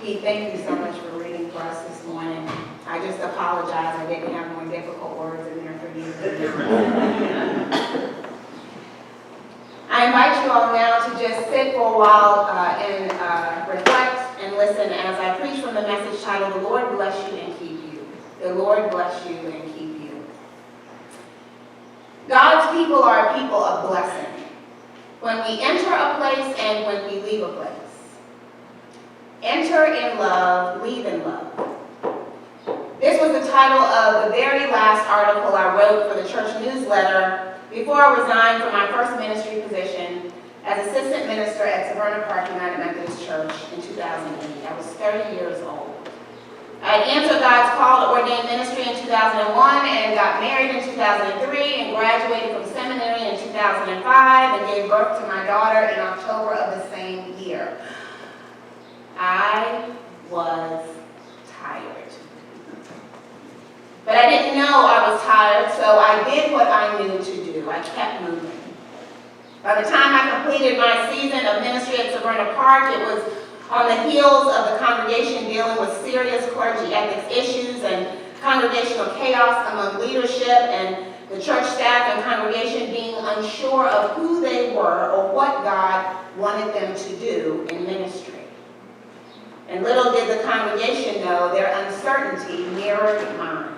Pete, thank you so much for reading for us this morning. I just apologize. I didn't have more difficult words in there for you. I invite you all now to just sit for a while and reflect and listen as I preach from the message titled, "The Lord Bless You and Keep You." The Lord bless you and keep you. God's people are a people of blessing. When we enter a place and when we leave a place. Enter in love, leave in love. This was the title of the very last article I wrote for the church newsletter before I resigned from my first ministry position as assistant minister at Severna Park United Methodist Church in 2008. I was 30 years old. I answered God's call to ordain ministry in 2001 and got married in 2003 and graduated from seminary in 2005 and gave birth to my daughter in October of the same year. I was tired. But I didn't know I was tired, so I did what I knew to do. I kept moving. By the time I completed my season of ministry at Severna Park, it was on the heels of the congregation dealing with serious clergy ethics issues and congregational chaos among leadership and the church staff and congregation being unsure of who they were or what God wanted them to do in ministry. And little did the congregation know their uncertainty mirrored mine.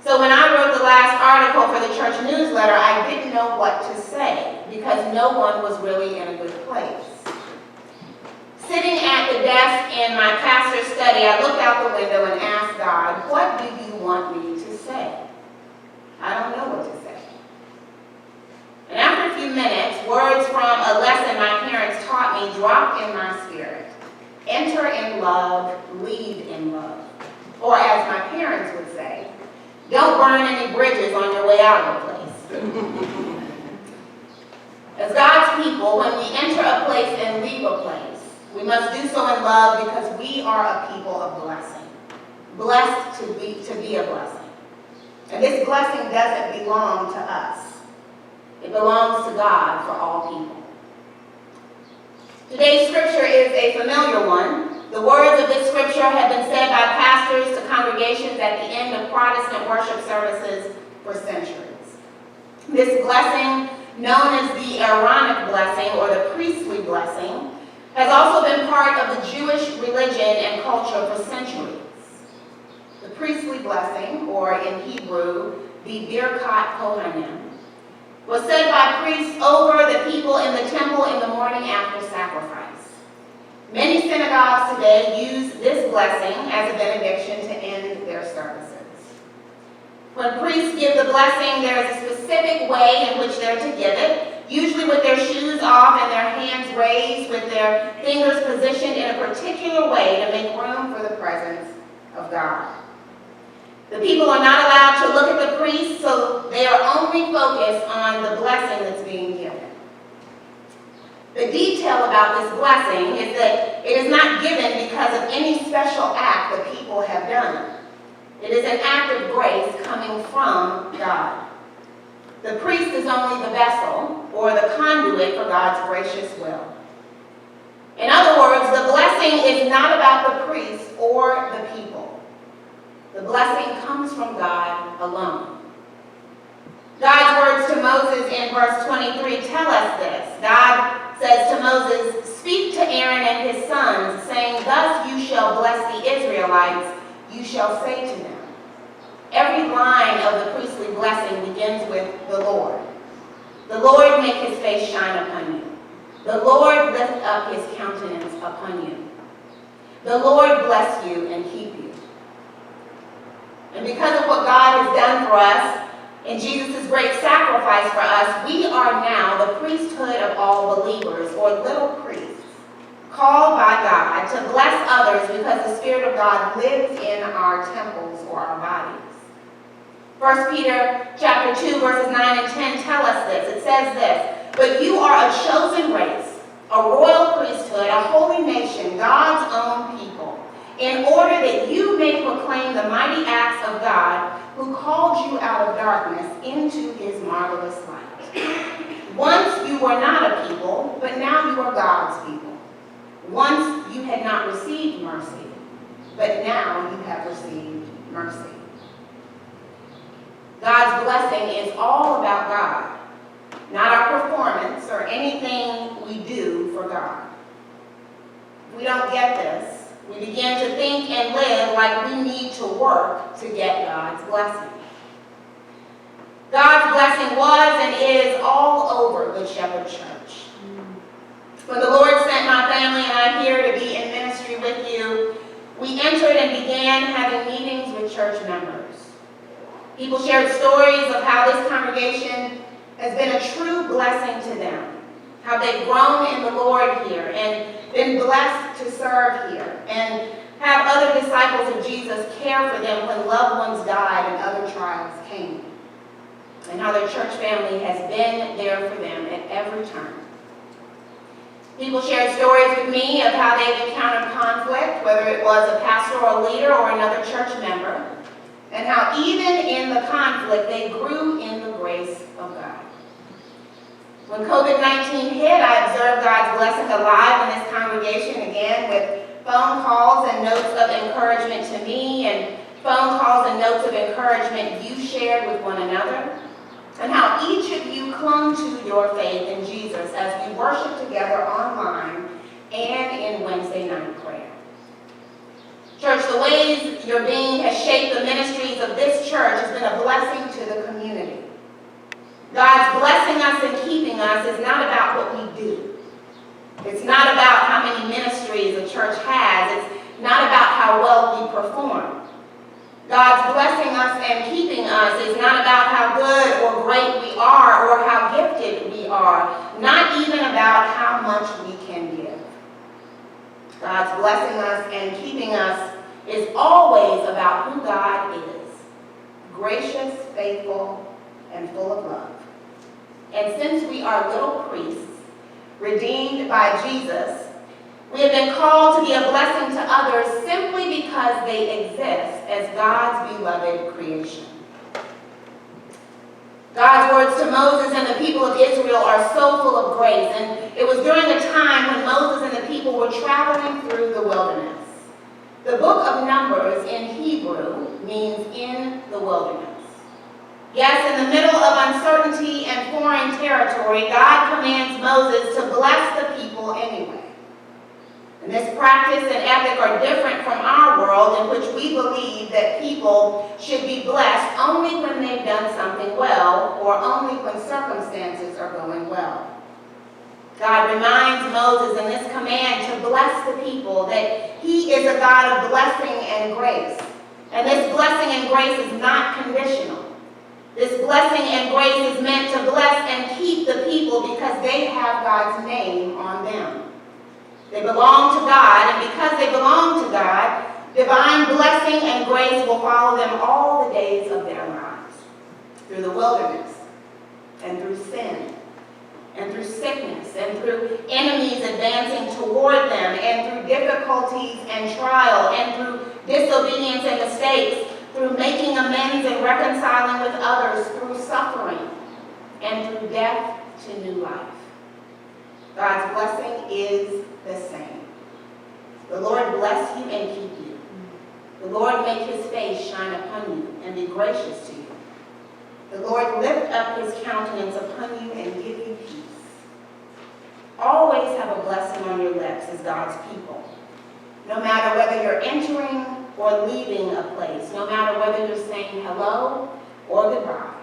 So when I wrote the last article for the church newsletter, I didn't know what to say because no one was really in a good place. Sitting at the desk in my pastor's study, I looked out the window and asked God, "What do you want me to say?" I don't know what to say. And after a few minutes, words from a lesson my parents taught me dropped in my spirit. Enter in love, lead in love. Or as my parents would say, don't burn any bridges on your way out of a place. As God's people, when we enter a place and leave a place, we must do so in love because we are a people of blessing. Blessed to be a blessing. And this blessing doesn't belong to us. It belongs to God for all people. Today's scripture is a familiar one. The words of this scripture have been said by pastors to congregations at the end of Protestant worship services for centuries. This blessing, known as the Aaronic blessing or the priestly blessing, has also been part of the Jewish religion and culture for centuries. The priestly blessing, or in Hebrew, the Birkat Kohanim, was said by priests over the people in the temple in the morning after sacrifice. Many synagogues today use this blessing as a benediction to end their services. When priests give the blessing, there is a specific way in which they're to give it, usually with their shoes off and their hands raised with their fingers positioned in a particular way to make room for the presence of God. The people are not allowed to look at the priest, so they are only focused on the blessing that's being given. The detail about this blessing is that it is not given because of any special act that people have done. It is an act of grace coming from God. The priest is only the vessel or the conduit for God's gracious will. In other words, the blessing is not about the priest or the people. The blessing comes from God alone. God's words to Moses in verse 23 tell us this. God says to Moses, "Speak to Aaron and his sons, saying, 'Thus you shall bless the Israelites. You shall say to them.'" Every line of the priestly blessing begins with the Lord. "The Lord make his face shine upon you. The Lord lift up his countenance upon you. The Lord bless you and keep you." And because of what God has done for us in Jesus' great sacrifice for us, we are now the priesthood of all believers, or little priests, called by God to bless others because the Spirit of God lives in our temples or our bodies. 1 Peter chapter 2, verses 9 and 10 tell us this. It says this, "But you are a chosen race, a royal priesthood, a holy nation, God's own people, in order that you may proclaim the mighty acts of God who called you out of darkness into his marvelous light. Once you were not a people, but now you are God's people. Once you had not received mercy, but now you have received mercy. God's blessing is all about God, not our performance or anything we do for God. If we don't get this, we begin to think and live like we need to work to get God's blessing. God's blessing was and is all over the Shepherd Church. When the Lord sent my family and I here to be in ministry with you, we entered and began having meetings with church members. People shared stories of how this congregation has been a true blessing to them, how they've grown in the Lord here and been blessed to serve here, and have other disciples of Jesus care for them when loved ones died and other trials came, and how their church family has been there for them at every turn. People shared stories with me of how they've encountered conflict, whether it was a pastoral leader or another church member, and how even in the conflict they grew in the grace of God. When COVID-19 hit, I observed God's blessing alive in this congregation again with phone calls and notes of encouragement to me and phone calls and notes of encouragement you shared with one another, and how each of you clung to your faith in Jesus as we worship together online and in Wednesday night prayer. Church, the ways your being has shaped the ministries of this church has been a blessing to the community. God's blessing us and keeping us is not about what we do. It's not about how many ministries a church has. It's not about how well we perform. God's blessing us and keeping us is not about how good or great we are or how gifted we are, not even about how much we can give. God's blessing us and keeping us is always about who God is, gracious, faithful, and full of love. And since we are little priests, redeemed by Jesus, we have been called to be a blessing to others simply because they exist as God's beloved creation. God's words to Moses and the people of Israel are so full of grace, and it was during a time when Moses and the people were traveling through the wilderness. The book of Numbers in Hebrew means in the wilderness. Yes, in the middle of uncertainty and foreign territory, God commands Moses to bless the people anyway. And this practice and ethic are different from our world, in which we believe that people should be blessed only when they've done something well or only when circumstances are going well. God reminds Moses in this command to bless the people that he is a God of blessing and grace. And this blessing and grace is not conditional. This blessing and grace is meant to bless and keep the people because they have God's name on them. They belong to God, and because they belong to God, divine blessing and grace will follow them all the days of their lives, through the wilderness, and through sin, and through sickness, and through enemies advancing toward them, and through difficulties and trial, and through disobedience and mistakes, through making amends and reconciling with others, through suffering, and through death to new life. God's blessing is the same. The Lord bless you and keep you. The Lord make his face shine upon you and be gracious to you. The Lord lift up his countenance upon you and give you peace. Always have a blessing on your lips as God's people. No matter whether you're entering or leaving a place, no matter whether you're saying hello or goodbye.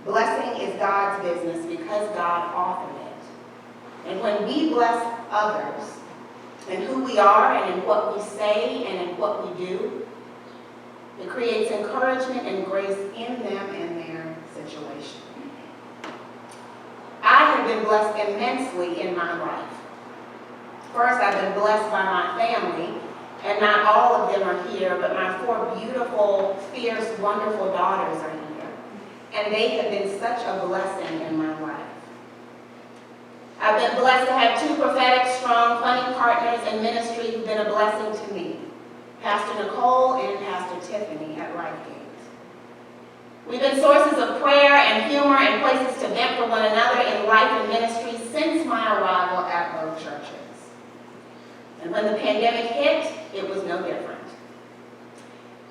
Blessing is God's business because God authored it. And when we bless others in who we are and in what we say and in what we do, it creates encouragement and grace in them and their situation. I have been blessed immensely in my life. First, I've been blessed by my family, and not all of them are here, but my 4 beautiful, fierce, wonderful daughters are here. And they have been such a blessing in my life. I've been blessed to have 2 prophetic, strong, funny partners in ministry who've been a blessing to me, Pastor Nicole and Pastor Tiffany at Lifegate. We've been sources of prayer and humor and places to vent for one another in life and ministry since my arrival at both churches. And when the pandemic hit, it was no different.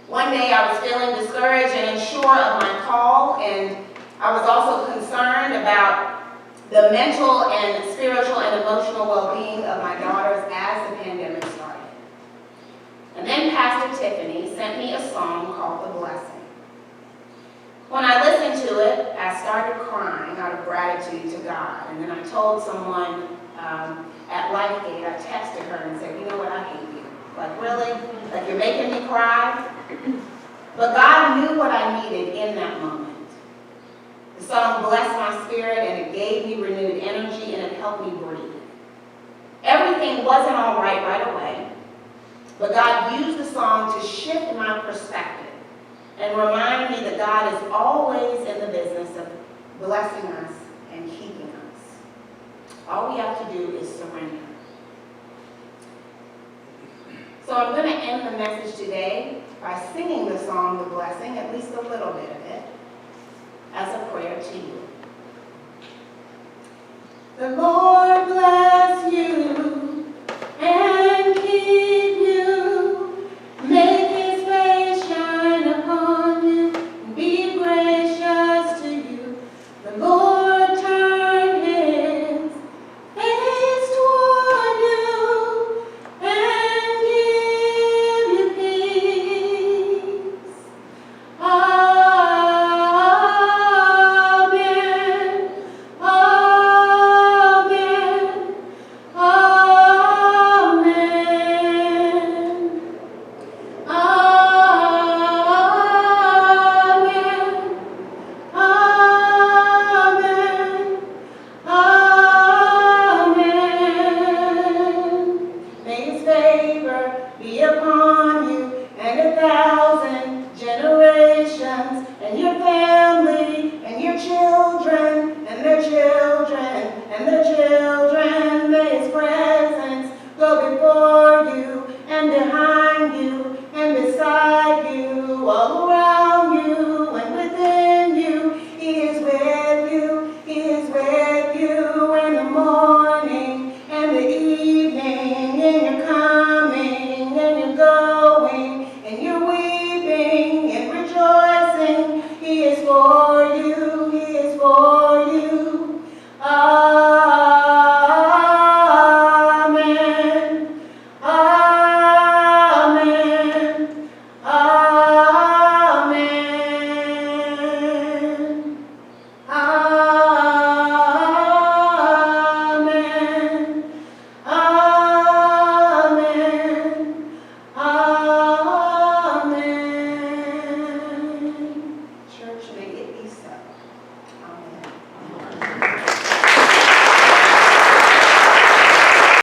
One day I was feeling discouraged and unsure of my call, and I was also concerned about the mental and spiritual and emotional well-being of my daughters as the pandemic started. And then Pastor Tiffany sent me a song called The Blessing. When I listened to it, I started crying out of gratitude to God. And then I told someone at LifeGate, I texted her and said, you know what, I hate you. Like, really? Like, you're making me cry? But God knew what I needed in that moment. The song blessed my spirit, and it gave me renewed energy, and it helped me breathe. Everything wasn't all right away, but God used the song to shift my perspective and remind me that God is always in the business of blessing us and keeping us. All we have to do is surrender. So I'm going to end the message today by singing the song, The Blessing, at least a little bit of it, as a prayer to you. The Lord bless you and keep you, make His face shine upon you, and be gracious to you. The Lord turn His face toward you and give you peace. Be upon you and 1,000 generations and your family.